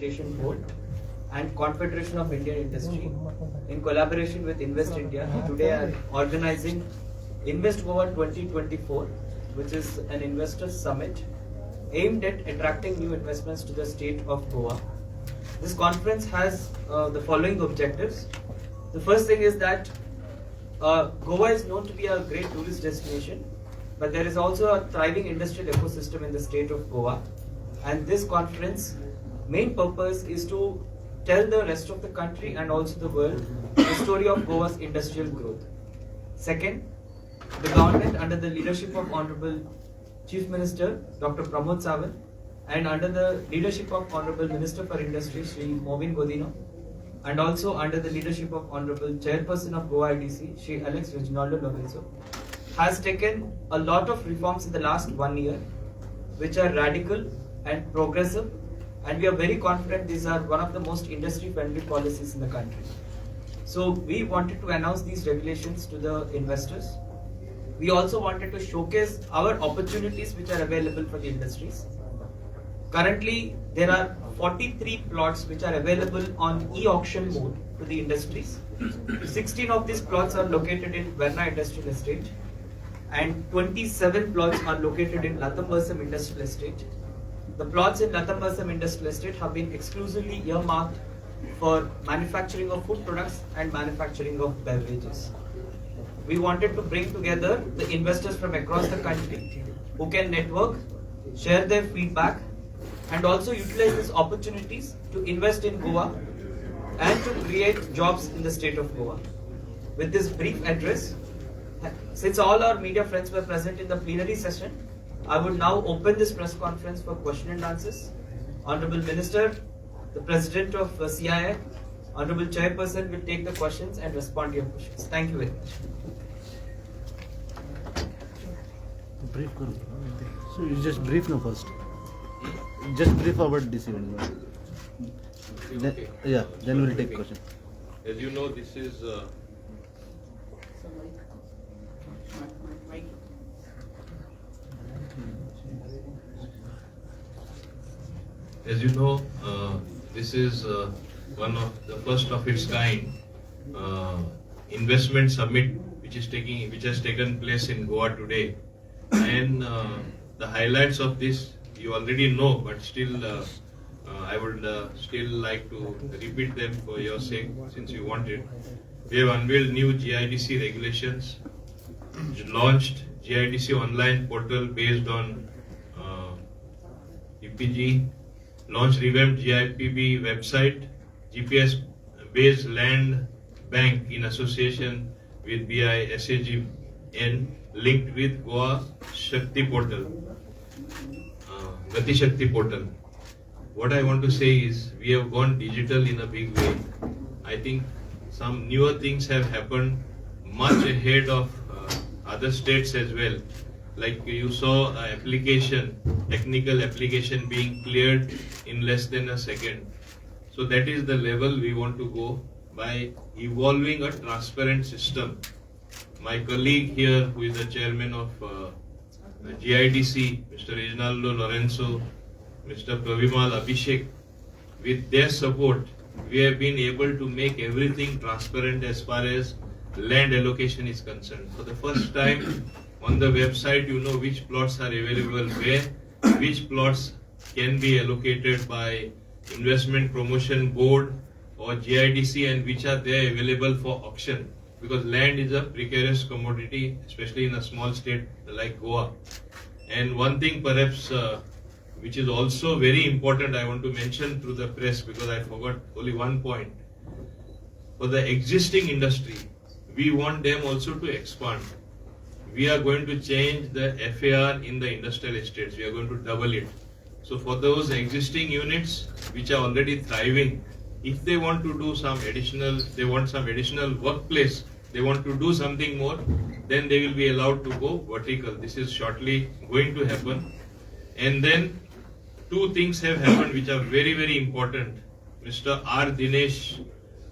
Association Board and Confederation of Indian Industry, in collaboration with Invest India, today are organizing Invest Goa 2024, which is an investors summit aimed at attracting new investments to the state of Goa. This conference has the following objectives. The first thing is that Goa is known to be a great tourist destination, but there is also a thriving industrial ecosystem in the state of Goa, and this conference main purpose is to tell the rest of the country and also the world the story of Goa's industrial growth. Second, the government under the leadership of Honorable Chief Minister Dr. Pramod Sawant and under the leadership of Honorable Minister for Industry Shri Movin Godino and also under the leadership of Honorable Chairperson of Goa IDC Shri Alex Reginaldo Lorenzo has taken a lot of reforms in the last 1 year which are radical and progressive, and we are very confident these are one of the most industry-friendly policies in the country. So we wanted to announce these regulations to the investors. We also wanted to showcase our opportunities which are available for the industries. Currently, there are 43 plots which are available on e-auction mode to the industries. 16 of these plots are located in Verna Industrial Estate and 27 plots are located in Lathambarsam Industrial Estate. The plots in Lathambarsam Industrial Estate have been exclusively earmarked for manufacturing of food products and manufacturing of beverages. We wanted to bring together the investors from across the country who can network, share their feedback, and also utilize these opportunities to invest in Goa and to create jobs in the state of Goa. With this brief address, since all our media friends were present in the plenary session, I would now open this press conference for question and answers. Honorable Minister, the President of CII, Honorable Chairperson will take the questions and respond to your questions. Thank you very much. Brief. So you just brief now first. Just brief about this event. Then we'll take questions. As you know, this is one of the first of its kind investment summit which has taken place in Goa today, and the highlights of this you already know, but still I would still like to repeat them for your sake since you want it. We have unveiled new GIDC regulations, launched GIDC online portal based on EPG, launched revamped GIPB website, GPS based land bank in association with BISAG and linked with Goa Shakti portal, Gati Shakti portal. What I want to say is we have gone digital in a big way. I think some newer things have happened much ahead of other states as well. Like you saw technical application being cleared in less than a second. So that is the level we want to go by evolving a transparent system. My colleague here, who is the chairman of GIDC, Mr. Reginaldo Lorenzo, Mr. Pravimal Abhishek, with their support, we have been able to make everything transparent as far as land allocation is concerned. For the first time on the website, you know which plots are available where, which plots can be allocated by Investment Promotion Board or GIDC, and which are there available for auction. Because land is a precarious commodity, especially in a small state like Goa. And one thing perhaps which is also very important I want to mention through the press, because I forgot only one point. For the existing industry, we want them also to expand. We are going to change the FAR in the industrial estates. We are going to double it. So for those existing units which are already thriving, if they want to do some additional workplace, they want to do something more, then they will be allowed to go vertical. This is shortly going to happen. And then two things have happened which are very, very important. Mr. R. Dinesh,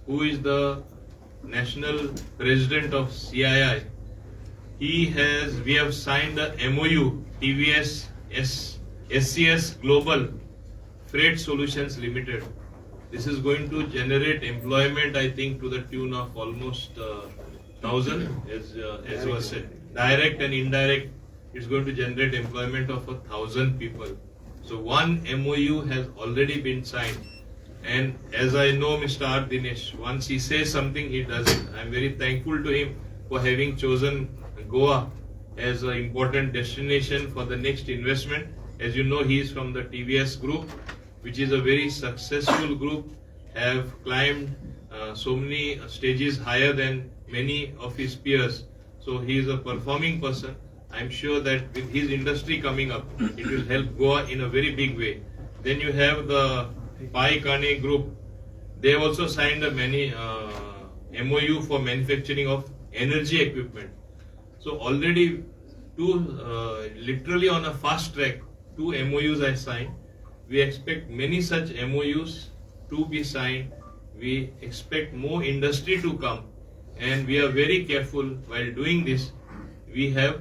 who is the National President of CII, we have signed a MOU, TVS SCS Global, Freight Solutions Limited. This is going to generate employment, I think, to the tune of almost 1,000, as was said. Direct and indirect, it's going to generate employment of 1,000 people. So one MOU has already been signed. And as I know Mr. R. Dinesh, once he says something, he does it. I'm very thankful to him for having chosen Goa as an important destination for the next investment. As you know, he is from the TVS group, which is a very successful group, have climbed so many stages higher than many of his peers. So he is a performing person. I'm sure that with his industry coming up, it will help Goa in a very big way. Then you have the Pai Kane group. They have also signed a MOU for manufacturing of energy equipment. So already literally on a fast track, 2 MOUs are signed. We expect many such MOUs to be signed. We expect more industry to come, and we are very careful while doing this. We have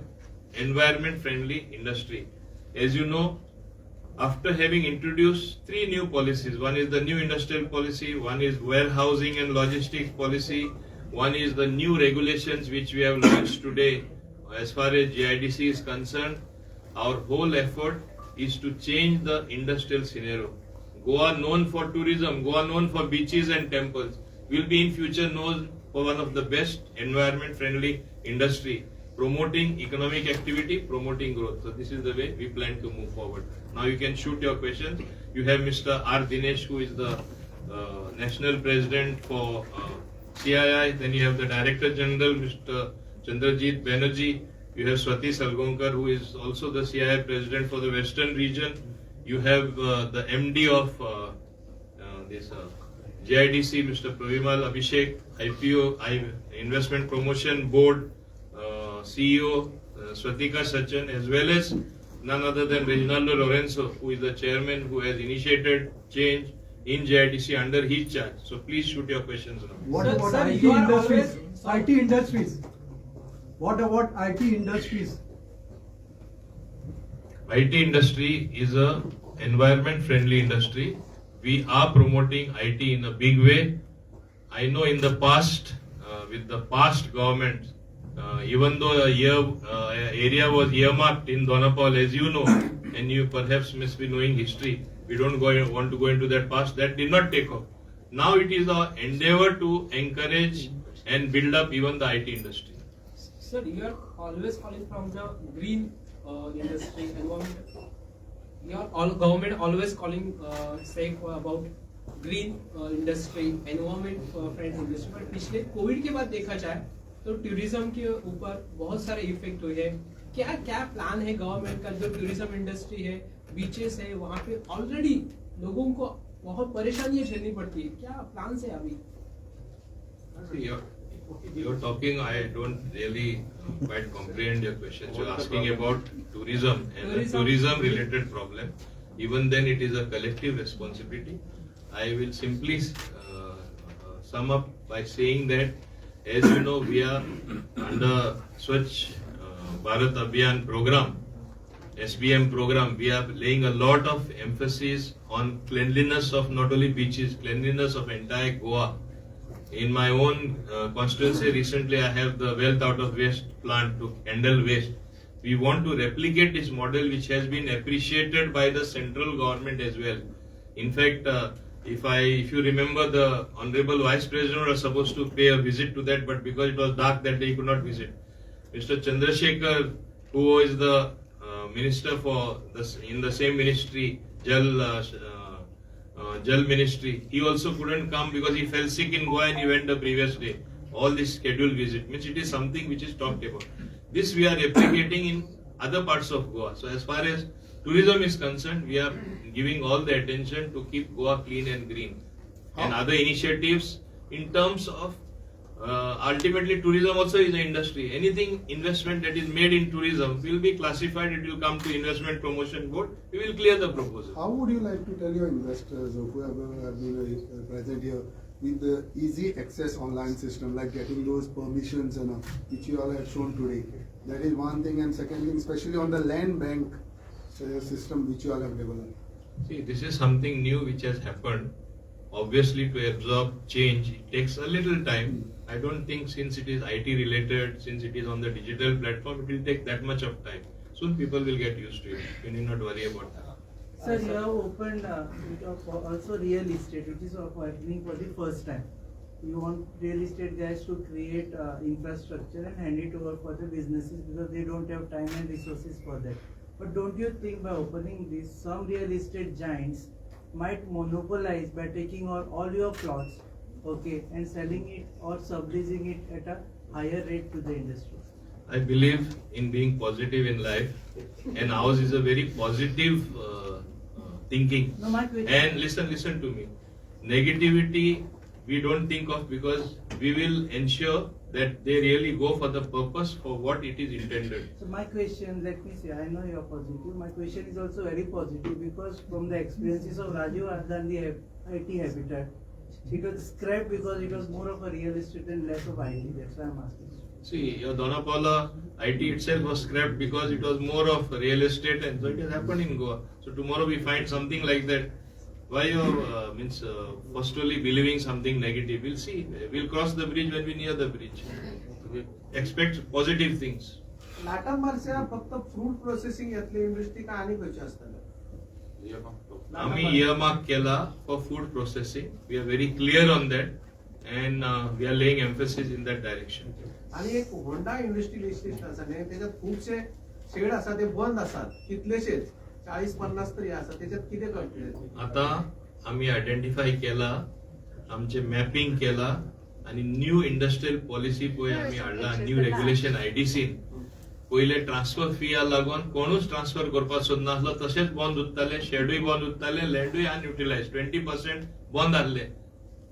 environment friendly industry. As you know, after having introduced 3 new policies, one is the new industrial policy, one is warehousing and logistics policy, one is the new regulations which we have launched today. As far as GIDC is concerned, our whole effort is to change the industrial scenario. Goa, known for tourism, Goa known for beaches and temples, will be in future known for one of the best environment friendly industry, promoting economic activity, promoting growth. So this is the way we plan to move forward. Now you can shoot your questions. You have Mr. R. Dinesh, who is the National President for CII. Then you have the Director General, Mr. Chandrajit Banerjee. You have Swati Salgaonkar, who is also the CII President for the Western region. You have the MD of GIDC, Mr. Pravimal Abhishek, IPO, Investment Promotion Board, CEO Swatika Sachin, as well as none other than Reginaldo Lorenzo, who is the chairman, who has initiated change in GIDC under his charge. So please shoot your questions now. What about IT industries? IT industries. What about IT industries? IT industry is a environment friendly industry. We are promoting IT in a big way. I know in the past, with the past government, even though area was earmarked in Donapal, as you know, and you perhaps must be knowing history, we don't want to go into that past, that did not take off. Now it is our endeavor to encourage and build up even the IT industry. Sir, you are always calling from the green industry, environment. Your government always calling say about green industry, environment friendly industry. पर पिछले Covid के बाद देखा जाए तो tourism के ऊपर बहुत सारे इफेक्ट हुए हैं. क्या क्या प्लान है गवर्नमेंट का? जो टूरिज्म इंडस्ट्री है, बीचेस है, वहाँ पे ऑलरेडी लोगों को बहुत परेशानियां झेलनी पड़ती है. क्या प्लान है अभी? You're talking, I don't really quite comprehend your question. You're asking about tourism and a tourism related problem. Even then it is a collective responsibility. I will simply sum up by saying that, as you know, we are under Swachh Bharat Abhiyan program, SBM program. We are laying a lot of emphasis on cleanliness of not only beaches, cleanliness of entire Goa. In my own constituency, recently I have the wealth out of waste plant to handle waste. We want to replicate this model, which has been appreciated by the central government as well. In fact, if you remember, the Honorable Vice President was supposed to pay a visit to that, but because it was dark that day, he could not visit. Mr. Chandrasekhar, who is the minister for in the same ministry, Jal Ministry, he also couldn't come because he fell sick in Goa and he went the previous day. All this scheduled visit means it is something which is talked about. This we are replicating in other parts of Goa. So as far as tourism is concerned, we are giving all the attention to keep Goa clean and green. And other initiatives in terms of ultimately tourism also is an industry. Anything investment that is made in tourism will be classified, it will come to investment promotion board, we will clear the proposal. How would you like to tell your investors or whoever have been present here with the easy access online system, like getting those permissions and which you all have shown today? That is one thing, and second thing, especially on the land bank system which you all have developed. See, this is something new which has happened. Obviously, to absorb change, it takes a little time. I don't think since it is IT related, since it is on the digital platform, it will take that much of time. Soon people will get used to it. You need not worry about that. Sir, you have opened also real estate, which is happening for the first time. You want real estate guys to create infrastructure and hand it over for the businesses because they don't have time and resources for that. But don't you think by opening this, some real estate giants might monopolize by taking all your plots, okay, and selling it or subleasing it at a higher rate to the industry? I believe in being positive in life, and ours is a very positive thinking. No, my question. And listen to me. Negativity we don't think of because we will ensure that they really go for the purpose for what it is intended. So my question, let me say, I know you are positive. My question is also very positive because from the experiences of Rajiv Ardhan, the IT Habitat, it was scrapped because it was more of a real estate and less of IT. That's why I'm asking. See, your Donapala IT itself was scrapped because it was more of real estate, and so it has happened in Goa. So tomorrow we find something like that. Why you forcefully believing something negative? We'll see. We'll cross the bridge when we near the bridge. We expect positive things. लाटा मार्सेला फक्त fruit processing यातली industry का आणि खंयची आसतले आम्ही earmark केला for food processing. We are very clear on that, and we are laying emphasis in that direction. आणि एक होंडा इंडस्ट्रियल इस्टेट आसा न्ही त्याच्यात खूपशे शेड आसा ते बंद आसात कितलेशेच 40-50 तरी आसा त्याच्यात कितें करतले आता आम्ही आयडेंटिफाय केला, आमचे मॅपिंग केला आणि न्यू इंडस्ट्रियल पॉलिसी पळय आम्ही हाडला, न्यू रेग्युलेशन आयडीसीन. पहिले ट्रान्सफर फीया लागून कोणूच ट्रान्सफर करपाक सोदनासलो, तशेंच बंद उरताले, शेडूय बंद उरताले, लँडूय अनयुटिलायज 20% बंद आसले.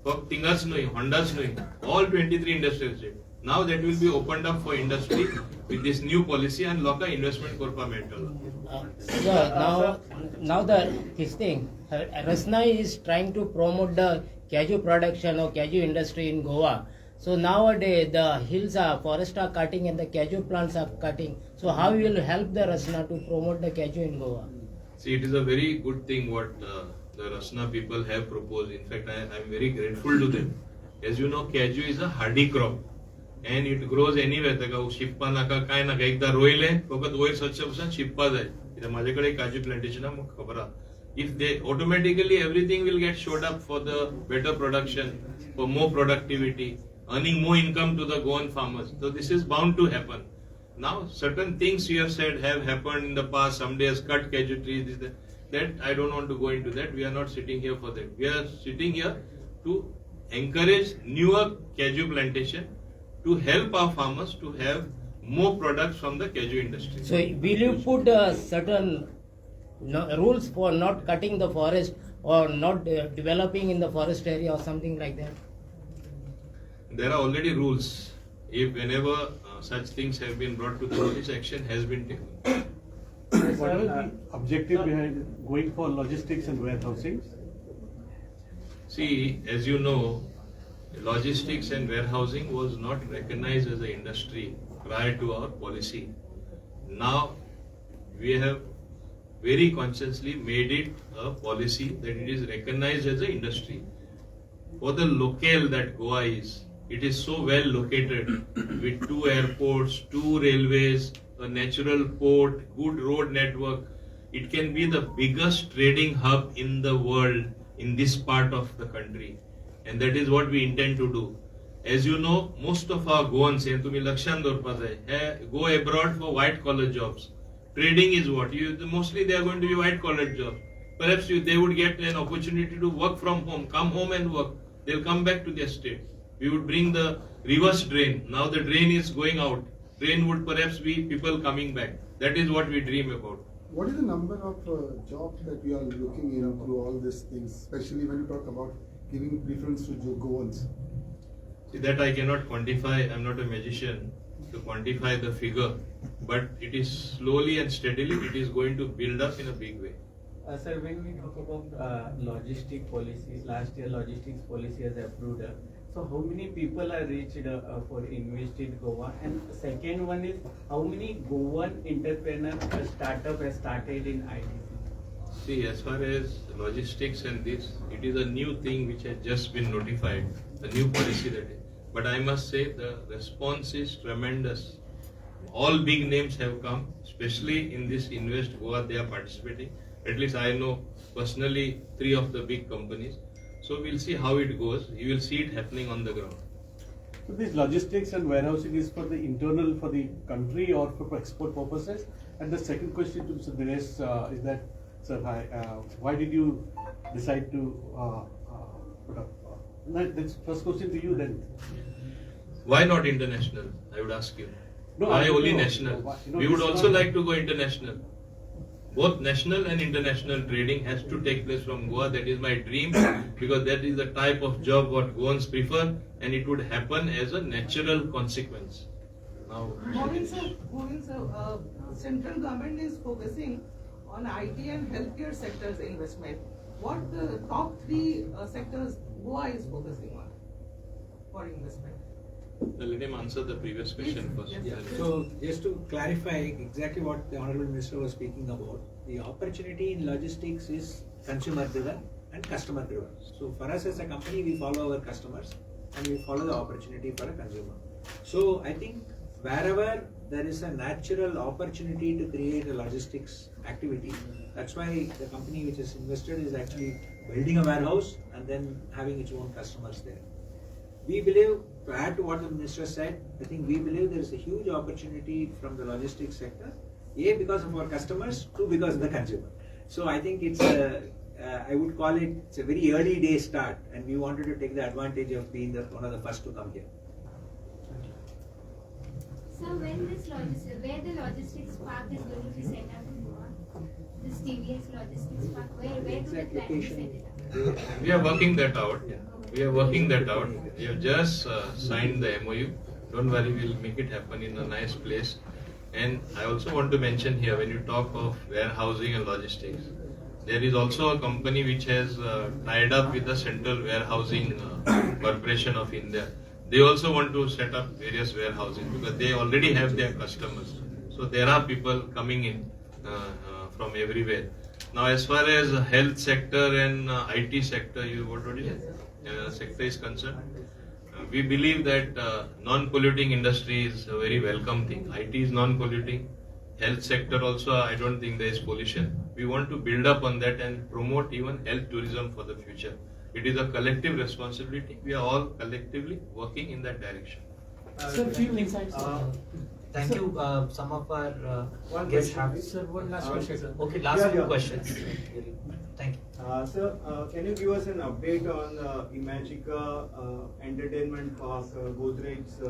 फक्त थिंगाच न्हय, होंडाच न्हय, all 23 industrial state. Now that will be opened up for industry with this new policy and local investment korpa mental. Now this thing, Rasna is trying to promote the cashew production or cashew industry in Goa. So nowadays the hills are forest are cutting and the cashew plants are cutting. So how will you help the Rasna to promote the cashew in Goa? See, it is a very good thing what the Rasna people have proposed. In fact, I am very grateful to them. As you know, cashew is a hardy crop. And it grows anywhere. ताका शिपपा नाका काय नाका, एकदा रोयले फकत वयर स्वच्छ बसून शिपपा जाय. कित्याक माझ्याकडे काजू प्लांटेशन आहा, म्हाका खबर आहा. If they automatically everything will get showed up for the better production, for more productivity, earning more income to the Goan farmers. So this is bound to happen. Now certain things you have said have happened in the past. Somebody has cut cashew trees. That I don't want to go into that. We are not sitting here for that. We are sitting here to encourage newer cashew plantation, to help our farmers to have more products from the cashew industry. So will you put certain rules for not cutting the forest or not developing in the forest area or something like that? There are already rules. If whenever such things have been brought to the notice, action has been taken. What is the objective behind going for logistics and warehousing? See, as you know, logistics and warehousing was not recognized as an industry prior to our policy. Now we have very consciously made it a policy that it is recognized as an industry. For the locale that Goa is, it is so well located with 2 airports, 2 railways, a natural port, good road network. It can be the biggest trading hub in the world in this part of the country. And that is what we intend to do. As you know, most of our Goans, and तुम्ही लक्षात दवरपाक जाय, go abroad for white collar jobs. Trading is what? Mostly they are going to be white collar jobs. Perhaps they would get an opportunity to work from home, come home and work. They'll come back to their state. We would bring the reverse drain. Now the drain is going out. Drain would perhaps be people coming back. That is what we dream about. What is the number of jobs that we are looking through all these things, especially when you talk about giving preference to Goans? See, that I cannot quantify. I'm not a magician to quantify the figure, but it is slowly and steadily it is going to build up in a big way. Sir, when we talk about logistic policy, last year logistics policy has approved. So how many people are reached for invest in Goa? And second one is how many Goan entrepreneur startup has started in ITC? See, as far as logistics and this, it is a new thing which has just been notified, a new policy that is. But I must say the response is tremendous. All big names have come, especially in this Invest Goa, they are participating. At least I know personally 3 of the big companies. So we'll see how it goes. You will see it happening on the ground. So this logistics and warehousing is for the internal for the country or for export purposes? And the second question to Mr. Dinesh is that, sir, why did you decide to put up? That's first question to you then. Why not international? I would ask you. No, Why I only know. national? We It's would also not- like to go international. Both national and international trading has to take place from Goa. That is my dream because that is the type of job what Goans prefer, and it would happen as a natural consequence. Now, Govind sir, central government is focusing on IT and healthcare sectors investment. What the top 3 sectors Goa is focusing on for investment? let him answer the previous question first. Yes. So just to clarify exactly what the Honorable Minister was speaking about, the opportunity in logistics is consumer driven and customer driven. So for us as a company, we follow our customers and we follow the opportunity for a consumer. So I think wherever there is a natural opportunity to create a logistics activity, that's why the company which is invested is actually building a warehouse and then having its own customers there. We believe, to add to what the Minister said, I think we believe there is a huge opportunity from the logistics sector, A, because of our customers, 2, because of the consumer. So I think it's I would call it's a very early day start, and we wanted to take the advantage of being one of the first to come here. So when where the logistics park is going to be set up in Goa, this TVS logistics park, where do the plans set it up? We are working that out. We are working that out. We have just signed the MOU. Don't worry, we'll make it happen in a nice place. And I also want to mention here, when you talk of warehousing and logistics, there is also a company which has tied up with the Central Warehousing Corporation of India. They also want to set up various warehousing because they already have their customers. So there are people coming in from everywhere. Now, as far as health sector and IT sector, sector is concerned, we believe that non-polluting industry is a very welcome thing. IT is non-polluting. Health sector also, I don't think there is pollution. We want to build up on that and promote even health tourism for the future. It is a collective responsibility. We are all collectively working in that direction. Sir, few insights. Thank you. Some of our guests have. Sir, one last question, sir. Okay, last few questions. Thank you. Sir, can you give us an update on Imagica Entertainment Park, Godrej's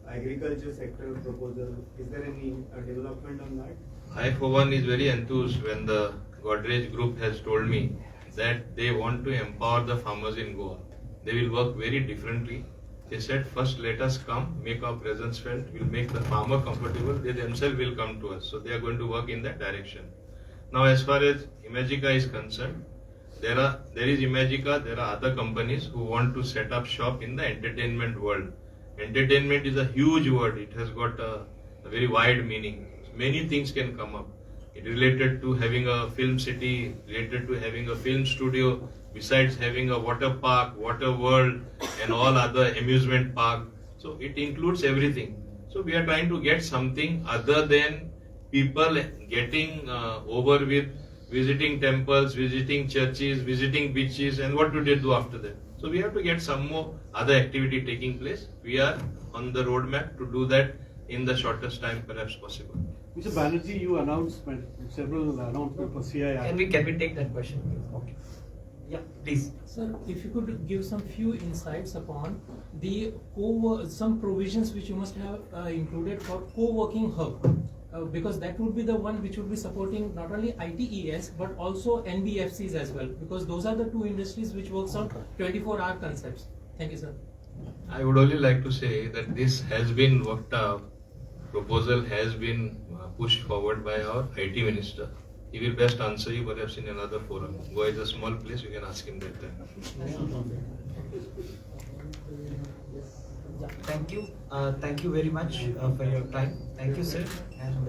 agriculture sector proposal? Is there any development on that? I, for one, is very enthused when the Godrej Group has told me that they want to empower the farmers in Goa. They will work very differently. They said, first let us come, make our presence felt, we'll make the farmer comfortable, they themselves will come to us. So they are going to work in that direction. Now, as far as Imagica is concerned, there is Imagica, there are other companies who want to set up shop in the entertainment world. Entertainment is a huge word. It has got a very wide meaning. Many things can come up. It related to having a film city, related to having a film studio, besides having a water park, water world, and all other amusement park. So it includes everything. So we are trying to get something other than people getting over with visiting temples, visiting churches, visiting beaches, and what do they do after that? So we have to get some more other activity taking place. We are on the roadmap to do that in the shortest time perhaps possible. Mr. Banerjee, you announced several announcements for CII. Can we take that question? Okay. Yeah, please. Sir, if you could give some few insights upon the some provisions which you must have included for co-working hub, because that would be the one which would be supporting not only ITES but also NBFCs as well, because those are the two industries which works on 24-hour concepts. Thank you, sir. I would only like to say that this has been worked out. Proposal has been pushed forward by our IT minister. He will best answer you perhaps in another forum. Goa is a small place, you can ask him that time. Thank you. Thank you very much for your time. Thank you, sir. And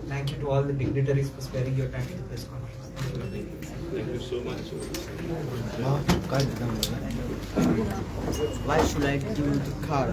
thank you to all the dignitaries for sparing your time in the press conference. Thank you. Thank you so much. Why should I do the car?